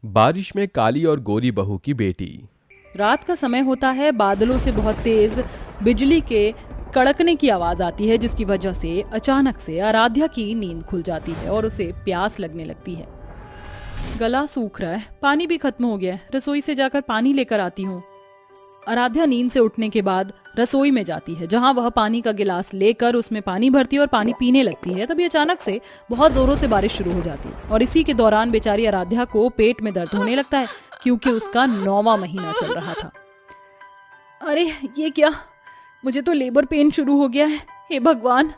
बारिश में काली और गोरी बहू की बेटी। रात का समय होता है। बादलों से बहुत तेज बिजली के कड़कने की आवाज आती है, जिसकी वजह से अचानक से आराध्या की नींद खुल जाती है और उसे प्यास लगने लगती है। गला सूख रहा है, पानी भी खत्म हो गया है, रसोई से जाकर पानी लेकर आती हूँ। आराध्या नींद से उठने के बाद रसोई में जाती है, जहां वह पानी का गिलास लेकर उसमें पानी भरती है और पानी पीने लगती है। तभी अचानक से बहुत जोरों से बारिश शुरू हो जाती है और इसी के दौरान बेचारी आराध्या को पेट में दर्द होने लगता है, क्योंकि उसका 9वां महीना चल रहा था। अरे ये क्या, मुझे तो लेबर पेन शुरू हो गया है। हे भगवान,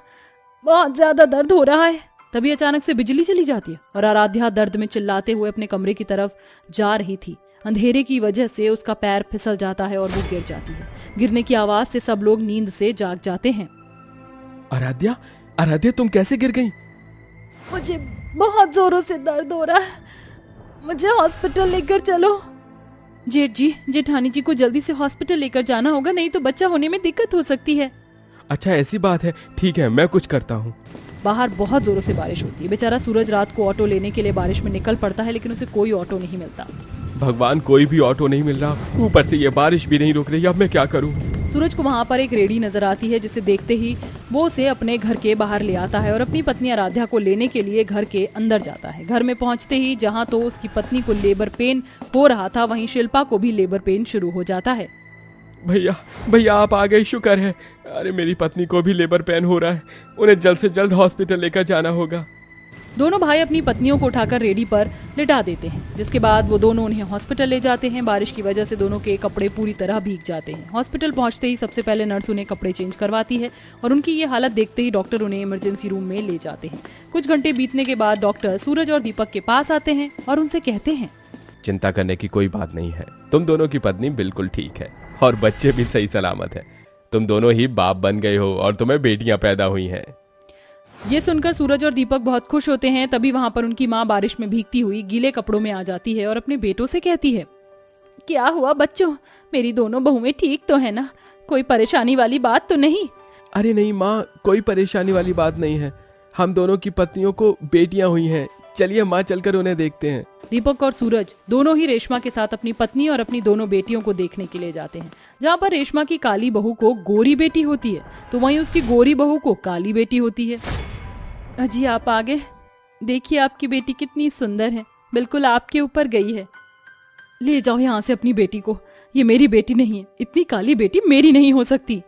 बहुत ज्यादा दर्द हो रहा है। तभी अचानक से बिजली चली जाती है और आराध्या दर्द में चिल्लाते हुए अपने कमरे की तरफ जा रही थी। अंधेरे की वजह से उसका पैर फिसल जाता है और वो गिर जाती है। गिरने की आवाज से सब लोग नींद से जाग जाते हैं। आराध्या, आराध्या तुम कैसे गिर गई? मुझे बहुत जोरों से दर्द हो रहा है, मुझे हॉस्पिटल लेकर चलो। जेठ जी, जेठानी जी को जल्दी से हॉस्पिटल लेकर जाना होगा, नहीं तो बच्चा होने में दिक्कत हो सकती है। अच्छा ऐसी बात है, ठीक है मैं कुछ करता हूँ। बाहर बहुत जोरों से बारिश होती है। बेचारा सूरज रात को ऑटो लेने के लिए बारिश में निकल पड़ता है, लेकिन उसे कोई ऑटो नहीं मिलता। भगवान, कोई भी ऑटो नहीं मिल रहा, ऊपर से ये बारिश भी नहीं रुक रही, अब मैं क्या करूँ? सूरज को वहाँ पर एक रेडी नजर आती है, जिसे देखते ही वो उसे अपने घर के बाहर ले आता है और अपनी पत्नी आराध्या को लेने के लिए घर के अंदर जाता है। घर में पहुँचते ही जहाँ तो उसकी पत्नी को लेबर पेन हो रहा था, वहीं शिल्पा को भी लेबर पेन शुरू हो जाता है। भैया, भैया आप आ गए, शुक्र है। अरे मेरी पत्नी को भी लेबर पेन हो रहा है, उन्हें जल्द से जल्द हॉस्पिटल लेकर जाना होगा। दोनों भाई अपनी पत्नियों को उठाकर रेडी पर लिटा देते हैं, जिसके बाद वो दोनों उन्हें हॉस्पिटल ले जाते हैं। बारिश की वजह से दोनों के कपड़े पूरी तरह भीग जाते हैं। हॉस्पिटल पहुंचते ही सबसे पहले नर्स उन्हें कपड़े चेंज करवाती है और उनकी ये हालत देखते ही डॉक्टर उन्हें इमरजेंसी रूम में ले जाते हैं। कुछ घंटे बीतने के बाद डॉक्टर सूरज और दीपक के पास आते हैं और उनसे कहते हैं, चिंता करने की कोई बात नहीं है, तुम दोनों की पत्नी बिल्कुल ठीक है और बच्चे भी सही सलामत है। तुम दोनों ही बाप बन गए हो और तुम्हें बेटियां पैदा हुई हैं। ये सुनकर सूरज और दीपक बहुत खुश होते हैं। तभी वहाँ पर उनकी माँ बारिश में भीगती हुई गीले कपड़ों में आ जाती है और अपने बेटों से कहती है, क्या हुआ बच्चों, मेरी दोनों बहुएं ठीक तो है ना, कोई परेशानी वाली बात तो नहीं? अरे नहीं माँ, कोई परेशानी वाली बात नहीं है, हम दोनों की पत्नियों को बेटियां हुई हैं। चलिए माँ, चलकर उन्हें देखते हैं। दीपक और सूरज दोनों ही रेशमा के साथ अपनी पत्नी और अपनी दोनों बेटियों को देखने के लिए जाते हैं। जहाँ पर रेशमा की काली बहू को गोरी बेटी होती है, तो वहीं उसकी गोरी बहू को काली बेटी होती है। अजी आप आ गए, देखिए आपकी बेटी कितनी सुंदर है, बिल्कुल आपके ऊपर गई है। ले जाओ यहाँ से अपनी बेटी को, ये मेरी बेटी नहीं है, इतनी काली बेटी मेरी नहीं हो सकती।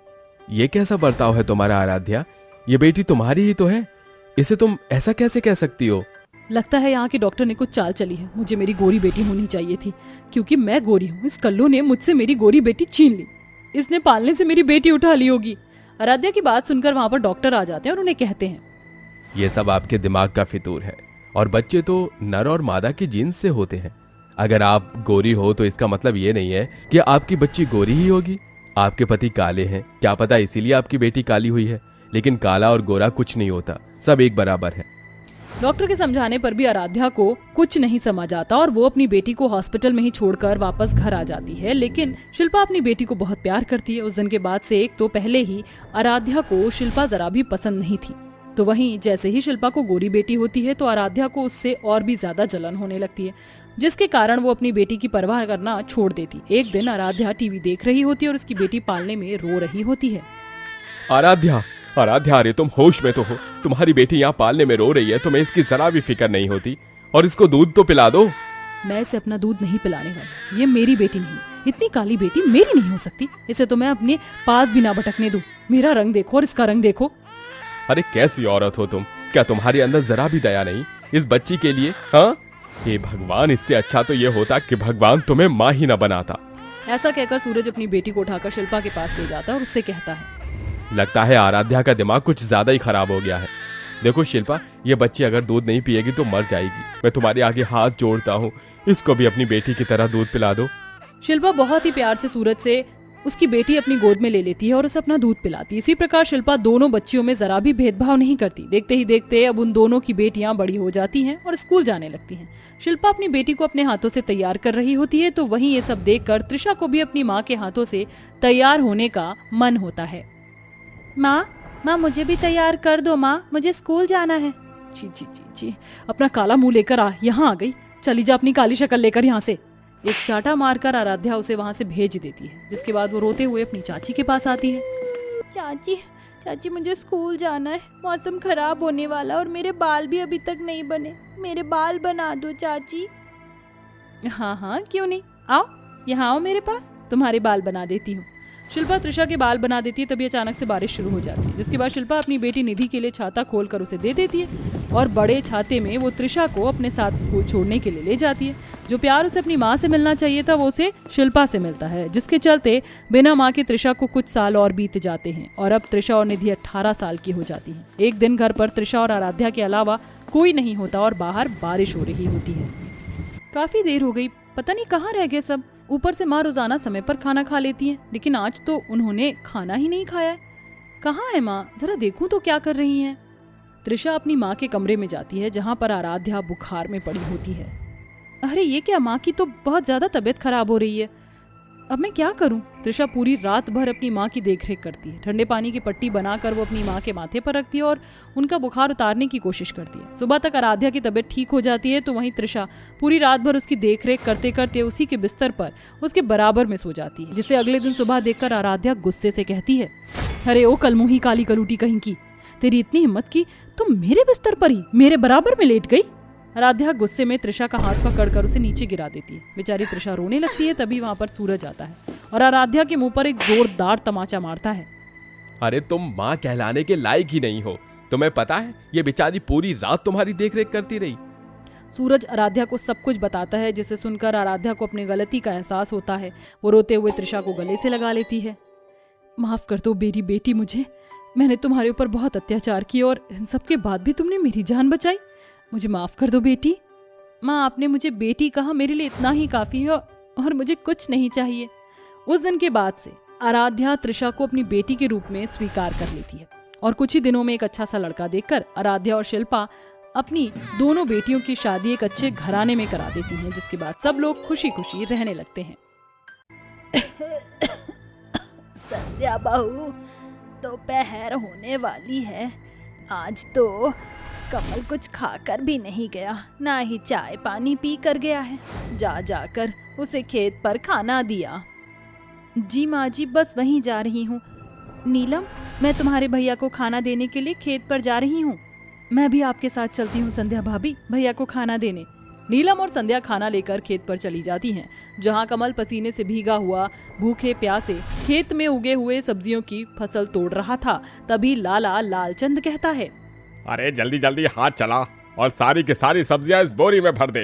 ये कैसा बर्ताव है तुम्हारा आराध्या? ये बेटी तुम्हारी ही तो है, इसे तुम ऐसा कैसे कह सकती हो? लगता है यहाँ के डॉक्टर ने कुछ चाल चली है। मुझे मेरी गोरी बेटी होनी चाहिए थी, क्योंकि मैं गोरी हूँ। इस कल्लू ने मुझसे मेरी गोरी बेटी छीन ली, इसने पालने से मेरी बेटी उठा ली होगी। आराध्या की बात सुनकर वहाँ पर डॉक्टर आ जाते हैं और उन्हें कहते हैं, ये सब आपके दिमाग का फितूर है और बच्चे तो नर और मादा के जीन्स से होते हैं। अगर आप गोरी हो तो इसका मतलब ये नहीं है कि आपकी बच्ची गोरी ही होगी। आपके पति काले हैं, क्या पता इसीलिए आपकी बेटी काली हुई है, लेकिन काला और गोरा कुछ नहीं होता, सब एक बराबर है। डॉक्टर के समझाने पर भी आराध्या को कुछ नहीं समझ आता और वो अपनी बेटी को हॉस्पिटल में ही छोड़कर वापस घर आ जाती है। लेकिन शिल्पा अपनी बेटी को बहुत प्यार करती है। उस दिन के बाद से एक तो पहले ही आराध्या को शिल्पा जरा भी पसंद नहीं थी, तो वहीं जैसे ही शिल्पा को गोरी बेटी होती है तो आराध्या को उससे और भी ज्यादा जलन होने लगती है, जिसके कारण वो अपनी बेटी की परवाह करना छोड़ देती। एक दिन आराध्या टीवी देख रही होती है और उसकी बेटी पालने में रो रही होती है। आराध्या, आराध्या, अरे तुम होश में तो हो? तुम्हारी बेटी यहाँ पालने में रो रही है, तुम्हें इसकी जरा भी फिक्र नहीं होती? और इसको दूध तो पिला दो। मैं इसे अपना दूध नहीं पिलाने वाली, ये मेरी बेटी नहीं, इतनी काली बेटी मेरी नहीं हो सकती। इसे तो मैं अपने पास भी ना भटकने दूं। मेरा रंग देखो और इसका रंग देखो। अरे कैसी औरत हो तुम, क्या तुम्हारे अंदर जरा भी दया नहीं इस बच्ची के लिए? हाँ, हे भगवान, इससे अच्छा तो ये होता कि भगवान तुम्हें माँ ही ना बनाता। ऐसा कहकर सूरज अपनी बेटी को उठाकर शिल्पा के पास ले जाता है और उससे कहता है, लगता है आराध्या का दिमाग कुछ ज्यादा ही खराब हो गया है। देखो शिल्पा, ये बच्ची अगर दूध नहीं पिएगी तो मर जाएगी। मैं तुम्हारे आगे हाथ जोड़ता हूँ, इसको भी अपनी बेटी की तरह दूध पिला दो। शिल्पा बहुत ही प्यार से सूरज से उसकी बेटी अपनी गोद में ले लेती है और उसे अपना दूध पिलाती है। इसी प्रकार शिल्पा दोनों बच्चियों में जरा भी भेदभाव नहीं करती। देखते ही देखते अब उन दोनों की बेटियां बड़ी हो जाती हैं और स्कूल जाने लगती हैं। शिल्पा अपनी बेटी को अपने हाथों से तैयार कर रही होती है, तो वहीं ये सब देखकर त्रिशा को भी अपनी माँ के हाथों से तैयार होने का मन होता है। माँ मुझे भी तैयार कर दो माँ, मुझे स्कूल जाना है। जी जी जी जी, अपना काला मुंह लेकर यहाँ आ गई। चली जा अपनी काली शक्ल लेकर यहाँ से। एक चाटा मारकर आराध्या उसे वहाँ से भेज देती है, जिसके बाद वो रोते हुए अपनी चाची के पास आती है। चाची चाची मुझे स्कूल जाना है, मौसम खराब होने वाला और मेरे बाल भी अभी तक नहीं बने, मेरे बाल बना दो चाची। हाँ हाँ क्यों नहीं, आओ यहाँ आओ मेरे पास, तुम्हारे बाल बना देती हूँ। शिल्पा त्रिशा के बाल बना देती है। तभी अचानक से बारिश शुरू हो जाती है, जिसके बाद शिल्पा अपनी बेटी निधि के लिए छाता खोलकर उसे दे देती है और बड़े छाते में वो त्रिशा को अपने साथ स्कूल छोड़ने के लिए ले जाती है। जो प्यार उसे अपनी माँ से मिलना चाहिए था वो उसे शिल्पा से मिलता है, जिसके चलते बिना माँ के त्रिशा को कुछ साल और बीत जाते हैं और अब त्रिशा और निधि 18 साल की हो जाती है। एक दिन घर पर त्रिशा और आराध्या के अलावा कोई नहीं होता और बाहर बारिश हो रही होती है। काफी देर हो गई, पता नहीं कहाँ रह गए सब। ऊपर से माँ रोजाना समय पर खाना खा लेती हैं, लेकिन आज तो उन्होंने खाना ही नहीं खाया। कहाँ है माँ, जरा देखूं तो क्या कर रही हैं। त्रिशा अपनी माँ के कमरे में जाती है, जहाँ पर आराध्या बुखार में पड़ी होती है। अरे ये क्या, माँ की तो बहुत ज्यादा तबीयत खराब हो रही है, अब मैं क्या करूं। त्रिशा पूरी रात भर अपनी माँ की देखरेख करती है। ठंडे पानी की पट्टी बनाकर वो अपनी माँ के माथे पर रखती है और उनका बुखार उतारने की कोशिश करती है। सुबह तक आराध्या की तबीयत ठीक हो जाती है, तो वहीं त्रिशा पूरी रात भर उसकी देखरेख करते करते उसी के बिस्तर पर उसके बराबर में सो जाती है, जिसे अगले दिन सुबह देखकर आराध्या गुस्से से कहती है, अरे ओ कलमुही काली कलूटी कहीं की, तेरी इतनी हिम्मत की तुम मेरे बिस्तर पर ही मेरे बराबर में लेट गई। आराध्या गुस्से में त्रिशा का हाथ पकड़कर उसे नीचे गिरा देती है। बेचारी त्रिशा रोने लगती है। तभी वहां पर सूरज आता है और आराध्या के मुंह पर एक जोरदार तमाचा मारता है। अरे तुम माँ कहलाने के लायक ही नहीं हो, तुम्हें पता है ये बेचारी पूरी रात तुम्हारी देखरेख करती रही। सूरज आराध्या को सब कुछ बताता है, जिसे सुनकर आराध्या को अपनी गलती का एहसास होता है। वो रोते हुए त्रिशा को गले से लगा लेती है। माफ कर दो मेरी बेटी मुझे, मैंने तुम्हारे ऊपर बहुत अत्याचार किए और इन सब के बाद भी तुमने मेरी जान बचाई, मुझे माफ कर दो बेटी। माँ आपने मुझे बेटी कहा, मेरे लिए इतना ही काफी है और मुझे कुछ नहीं चाहिए। उस दिन के बाद से आराध्या त्रिशा को अपनी बेटी के रूप में स्वीकार कर लेती है और कुछ ही दिनों में एक अच्छा सा लड़का देखकर आराध्या और शिल्पा अपनी दोनों बेटियों की शादी एक अच्छे घराने में करा देती हैं, जिसके बाद सब लोग खुशी खुशी रहने लगते हैं। संध्या बहू, दोपहर होने वाली है, आज तो कमल कुछ खाकर भी नहीं गया, ना ही चाय पानी पी कर गया है। जा जाकर उसे खेत पर खाना दिया। जी माँ जी, बस वहीं जा रही हूँ। नीलम, मैं तुम्हारे भैया को खाना देने के लिए खेत पर जा रही हूँ। मैं भी आपके साथ चलती हूँ संध्या भाभी, भैया को खाना देने। नीलम और संध्या खाना लेकर खेत पर चली जाती हैं, जहाँ कमल पसीने से भीगा हुआ भूखे प्यासे खेत में उगे हुए सब्जियों की फसल तोड़ रहा था। तभी लाला लालचंद कहता है, अरे जल्दी जल्दी हाथ चला और सारी की सारी सब्जियां इस बोरी में भर दे।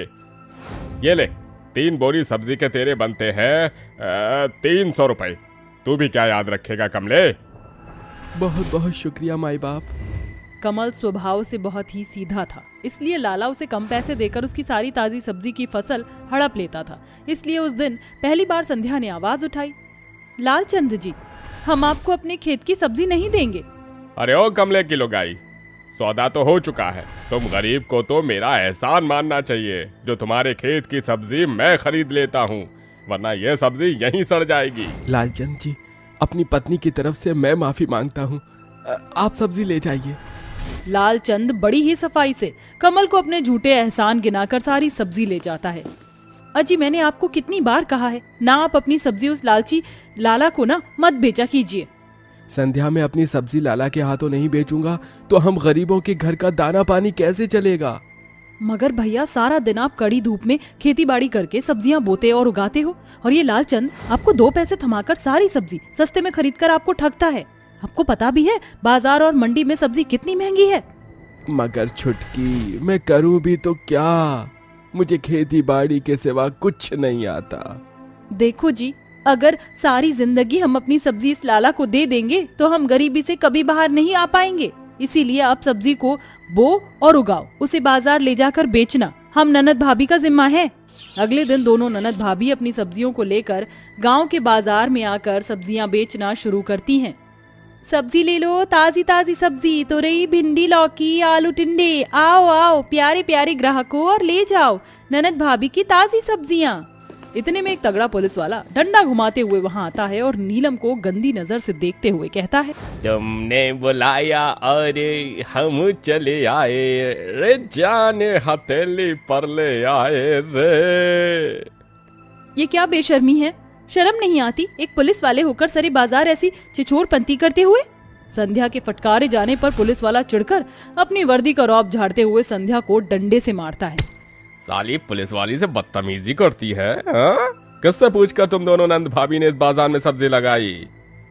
ये ले, 3 बोरी सब्जी के तेरे बनते हैं 300 रुपए। तू भी क्या याद रखेगा कमले। बहुत बहुत शुक्रिया माई बाप। कमल स्वभाव से बहुत ही सीधा था, इसलिए लाला उसे कम पैसे देकर उसकी सारी ताजी सब्जी की फसल हड़प लेता था। इसलिए उस दिन पहली बार संध्या ने आवाज उठाई, लालचंद जी, हम आपको अपने खेत की सब्जी नहीं देंगे। अरे ओ कमले की लुगाई, सौदा तो हो चुका है, तुम गरीब को तो मेरा एहसान मानना चाहिए। जो तुम्हारे खेत की सब्जी मैं खरीद लेता हूँ, वरना यह सब्जी यहीं सड़ जाएगी। लालचंद जी, अपनी पत्नी की तरफ से मैं माफी मांगता हूँ, आप सब्जी ले जाइए। लालचंद बड़ी ही सफाई से कमल को अपने झूठे एहसान गिनाकर सारी सब्जी ले जाता है। अजी, मैंने आपको कितनी बार कहा है ना, आप अपनी सब्जी उस लालची लाला को ना मत बेचा कीजिए। संध्या में अपनी सब्जी लाला के हाथों नहीं बेचूंगा तो हम गरीबों के घर का दाना पानी कैसे चलेगा। मगर भैया, सारा दिन आप कड़ी धूप में खेती बाड़ी करके सब्जियां बोते और उगाते हो, और ये लालचंद आपको 2 पैसे थमाकर सारी सब्जी सस्ते में खरीद कर आपको ठगता है। आपको पता भी है बाजार और मंडी में सब्जी कितनी महंगी है। मगर छुटकी, मैं करूं भी तो क्या, मुझे खेती बाड़ी के सिवा कुछ नहीं आता। देखो जी, अगर सारी जिंदगी हम अपनी सब्जी इस लाला को दे देंगे तो हम गरीबी से कभी बाहर नहीं आ पाएंगे। इसीलिए आप सब्जी को बो और उगाओ, उसे बाजार ले जाकर बेचना हम ननद भाभी का जिम्मा है। अगले दिन दोनों ननद भाभी अपनी सब्जियों को लेकर गांव के बाजार में आकर सब्जियां बेचना शुरू करती हैं। सब्जी ले लो, ताजी ताजी सब्जी, तोरई, भिंडी, लौकी, आलू, टिंडे, आओ आओ प्यारे प्यारे ग्राहकों और ले जाओ ननद भाभी की ताजी सब्जियां। इतने में एक तगड़ा पुलिस वाला डंडा घुमाते हुए वहाँ आता है और नीलम को गंदी नजर से देखते हुए कहता है, तुमने बुलाया और हम चले आए रे, जाने हथेली पर ले आए रे। ये क्या बेशर्मी है, शर्म नहीं आती एक पुलिस वाले होकर सारे बाजार ऐसी छिछोरपंती करते हुए। संध्या के फटकारे जाने पर पुलिस वाला चिढ़कर अपनी वर्दी का रौब झाड़ते हुए संध्या को डंडे से मारता है। साली पुलिस वाली से बदतमीजी करती है, हाँ? किससे पूछकर तुम दोनों नंद भाभी ने इस बाजार में सब्जी लगाई?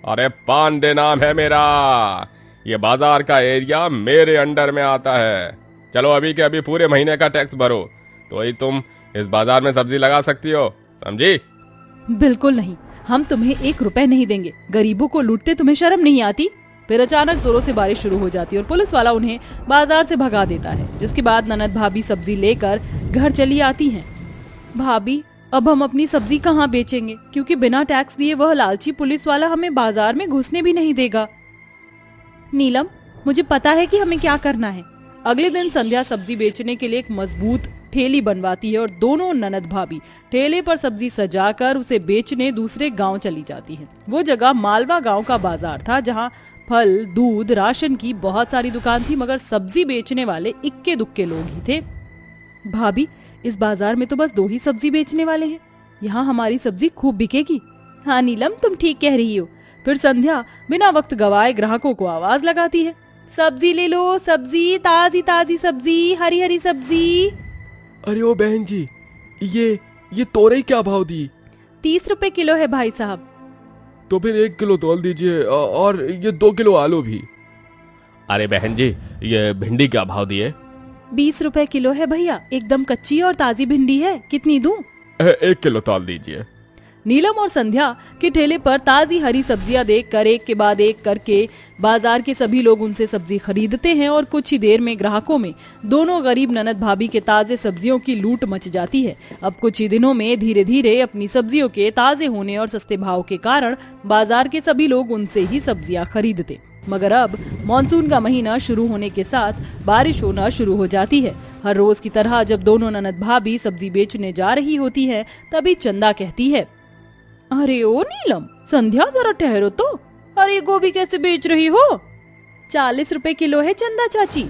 अरे पांडे नाम है मेरा, ये बाजार का एरिया मेरे अंडर में आता है। चलो अभी के अभी पूरे महीने का टैक्स भरो तो ही तुम इस बाजार में सब्जी लगा सकती हो, समझी? बिल्कुल नहीं, हम तुम्हें 1 रुपए नहीं देंगे। गरीबों को लूटते तुम्हें शर्म नहीं आती? फिर अचानक जोरों से बारिश शुरू हो जाती है और पुलिस वाला उन्हें बाजार से भगा देता है, जिसके बाद ननद भाभी सब्जी लेकर घर चली आती हैं। भाभी, अब हम अपनी सब्जी कहाँ बेचेंगे, क्योंकि बिना टैक्स दिए वह लालची पुलिस वाला हमें बाजार में घुसने भी नहीं देगा। नीलम, मुझे पता है कि हमें क्या करना है। अगले दिन संध्या सब्जी बेचने के लिए एक मजबूत ठेली बनवाती है और दोनों ननद भाभी ठेले पर सब्जी सजाकर उसे बेचने दूसरे गांव चली जाती हैं। वो जगह मालवा गांव का बाजार था, जहां फल, दूध, राशन की बहुत सारी दुकान थी, मगर सब्जी बेचने वाले इक्के दुक्के लोग ही थे। भाभी, इस बाजार में तो बस 2 ही सब्जी बेचने वाले हैं, यहाँ हमारी सब्जी खूब बिकेगी। हाँ नीलम, तुम ठीक कह रही हो। फिर संध्या बिना वक्त गवाए ग्राहकों को आवाज लगाती है, सब्जी ले लो, सब्जी, ताजी ताजी सब्जी, हरी हरी सब्जी। अरे ओ बहन जी, ये तोरई क्या भाव दी? 30 रुपए किलो है भाई साहब। तो फिर 1 किलो तोल दीजिए और ये 2 किलो आलू भी। अरे बहन जी, ये भिंडी क्या भाव दिए? 20 रुपए किलो है भैया, एकदम कच्ची और ताजी भिंडी है, कितनी दूं? 1 किलो तोल दीजिए। नीलम और संध्या के ठेले पर ताजी हरी सब्जियां देखकर एक के बाद एक करके बाजार के सभी लोग उनसे सब्जी खरीदते हैं और कुछ ही देर में ग्राहकों में दोनों गरीब ननद भाभी के ताजे सब्जियों की लूट मच जाती है। अब कुछ ही दिनों में धीरे धीरे अपनी सब्जियों के ताजे होने और सस्ते भाव के कारण बाजार के सभी लोग उनसे ही सब्जियां खरीदते। मगर अब मानसून का महीना शुरू होने के साथ बारिश होना शुरू हो जाती है। हर रोज की तरह जब दोनों ननद भाभी सब्जी बेचने जा रही होती है, तभी चंदा कहती है, अरे ओ नीलम, संध्या जरा ठहरो तो, अरे गोभी कैसे बेच रही हो? 40 रुपए किलो है चंदा चाची।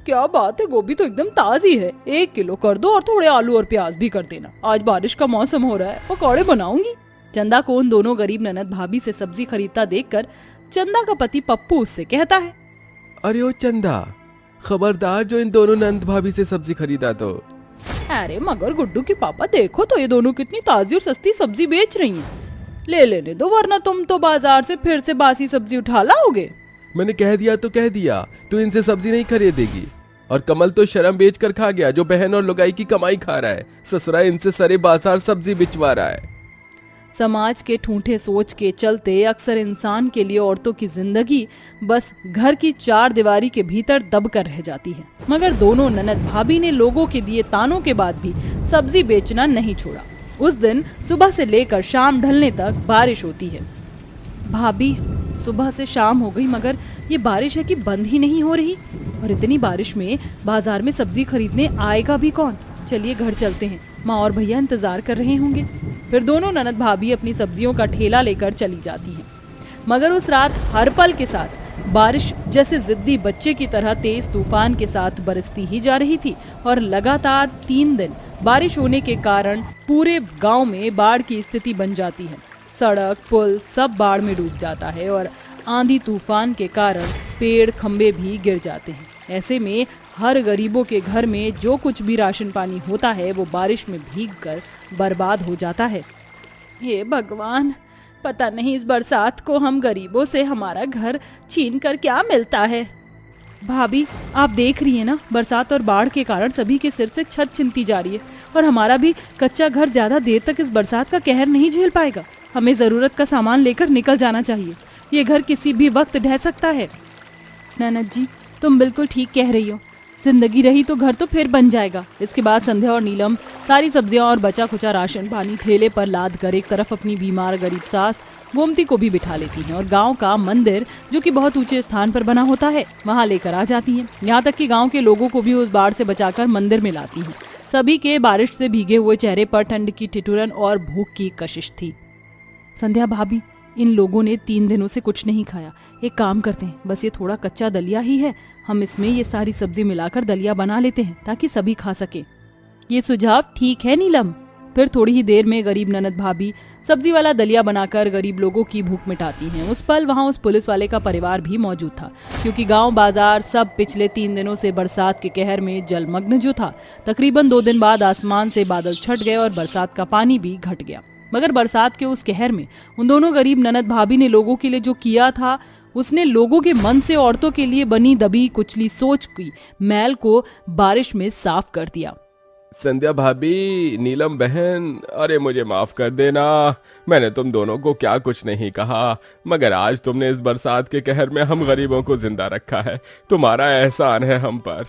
क्या बात है, गोभी तो एकदम ताजी है। 1 किलो कर दो और थोड़े आलू और प्याज भी कर देना, आज बारिश का मौसम हो रहा है, पकौड़े बनाऊंगी। चंदा को उन दोनों गरीब ननद भाभी से सब्जी खरीदता देखकर चंदा का पति पप्पू उससे कहता है, अरे ओ चंदा, खबरदार जो इन दोनों नंद भाभी से सब्जी खरीदा तो। अरे मगर गुड्डू के पापा, देखो तो ये दोनों कितनी ताजी और सस्ती सब्जी बेच रही हैं। ले लेने दो, वरना तुम तो बाजार से फिर से बासी सब्जी उठा लाओगे। मैंने कह दिया तो कह दिया, तू इनसे सब्जी नहीं खरीदेगी। और कमल तो शर्म बेच कर खा गया, जो बहन और लुगाई की कमाई खा रहा है। ससुरा इनसे सरे बाजार सब्जी बिचवा रहा है। समाज के ठूठे सोच के चलते अक्सर इंसान के लिए औरतों की जिंदगी बस घर की 4 दीवारी के भीतर दब कर रह जाती है। मगर दोनों ननद भाभी ने लोगों के दिए तानों के बाद भी सब्जी बेचना नहीं छोड़ा। उस दिन सुबह से लेकर शाम ढलने तक बारिश होती है। भाभी, सुबह से शाम हो गई मगर ये बारिश है कि बंद ही नहीं हो रही। और इतनी बारिश में बाजार में सब्जी खरीदने आएगा भी कौन? चलिए घर चलते हैं, माँ और भैया इंतजार कर रहे होंगे। फिर दोनों ननद भाभी अपनी सब्जियों का ठेला लेकर चली जाती हैं। मगर उस रात हर पल के साथ बारिश जैसे जिद्दी बच्चे की तरह तेज तूफान के साथ बरसती ही जा रही थी। और लगातार 3 दिन बारिश होने के कारण पूरे गांव में बाढ़ की स्थिति बन जाती है। सड़क, पुल सब बाढ़ में डूब जाता है और आंधी तूफान के कारण पेड़ खंबे भी गिर जाते हैं। ऐसे में हर गरीबों के घर में जो कुछ भी राशन पानी होता है वो बारिश में भीगकर बर्बाद हो जाता है। हे भगवान, पता नहीं इस बरसात को हम गरीबों से हमारा घर छीन कर क्या मिलता है। भाभी, आप देख रही हैं ना, बरसात और बाढ़ के कारण सभी के सिर से छत छिनती जा रही है और हमारा भी कच्चा घर ज्यादा देर तक इस बरसात का कहर नहीं झेल पाएगा। हमें जरूरत का सामान लेकर निकल जाना चाहिए, ये घर किसी भी वक्त ढह सकता है। ननद जी, तुम बिल्कुल ठीक कह रही हो, जिंदगी रही तो घर तो फिर बन जाएगा। इसके बाद संध्या और नीलम सारी सब्जियां और बचा खुचा राशन पानी ठेले पर लाद कर एक तरफ अपनी बीमार गरीब सास गोमती को भी बिठा लेती हैं और गांव का मंदिर, जो कि बहुत ऊंचे स्थान पर बना होता है, वहां लेकर आ जाती हैं। यहाँ तक कि गांव के लोगों को भी उस बाढ़ से बचाकर मंदिर में लाती हैं। सभी के बारिश से भीगे हुए चेहरे पर ठंड की ठिठुरन और भूख की कशिश थी। संध्या भाभी, इन लोगों ने 3 दिनों से कुछ नहीं खाया। एक काम करते हैं, बस ये थोड़ा कच्चा दलिया ही है, हम इसमें ये सारी सब्जी मिलाकर दलिया बना लेते हैं ताकि सभी खा सके। ये सुझाव ठीक है नीलम। फिर थोड़ी ही देर में गरीब ननद भाभी सब्जी वाला दलिया बनाकर गरीब लोगों की भूख मिटाती हैं। उस पल वहाँ उस पुलिस वाले का परिवार भी मौजूद था, क्योंकि गांव बाजार सब पिछले 3 दिनों से बरसात के कहर में जलमग्न जो था। तकरीबन 2 दिन बाद आसमान से बादल छट गए और बरसात का पानी भी घट गया। मगर बरसात के उस कहर में उन दोनों गरीब ननद भाभी ने लोगों के लिए जो किया था, उसने लोगों के मन से औरतों के लिए बनी दबी कुचली सोच की मैल को बारिश में साफ कर दिया। संध्या भाभी, नीलम बहन, अरे मुझे माफ कर देना। मैंने तुम दोनों को क्या कुछ नहीं कहा, मगर आज तुमने इस बरसात के कहर में हम गरीबों को जिंदा रखा है। तुम्हारा एहसान है हम पर।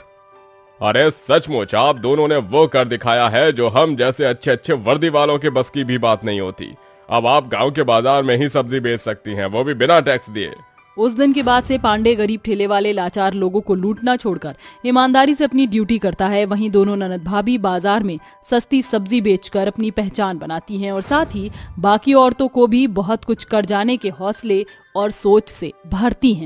अरे सचमुच आप दोनों ने वो कर दिखाया है जो हम जैसे अच्छे अच्छे वर्दी वालों के बस की भी बात नहीं होती। अब आप गांव के बाजार में ही सब्जी बेच सकती हैं, वो भी बिना टैक्स दिए। उस दिन के बाद से पांडे गरीब ठेले वाले लाचार लोगों को लूटना छोड़कर ईमानदारी से अपनी ड्यूटी करता है। वहीं दोनों ननद भाभी बाजार में सस्ती सब्जी बेचकर अपनी पहचान बनाती हैं और साथ ही बाकी औरतों को भी बहुत कुछ कर जाने के हौसले और सोच से भरती हैं।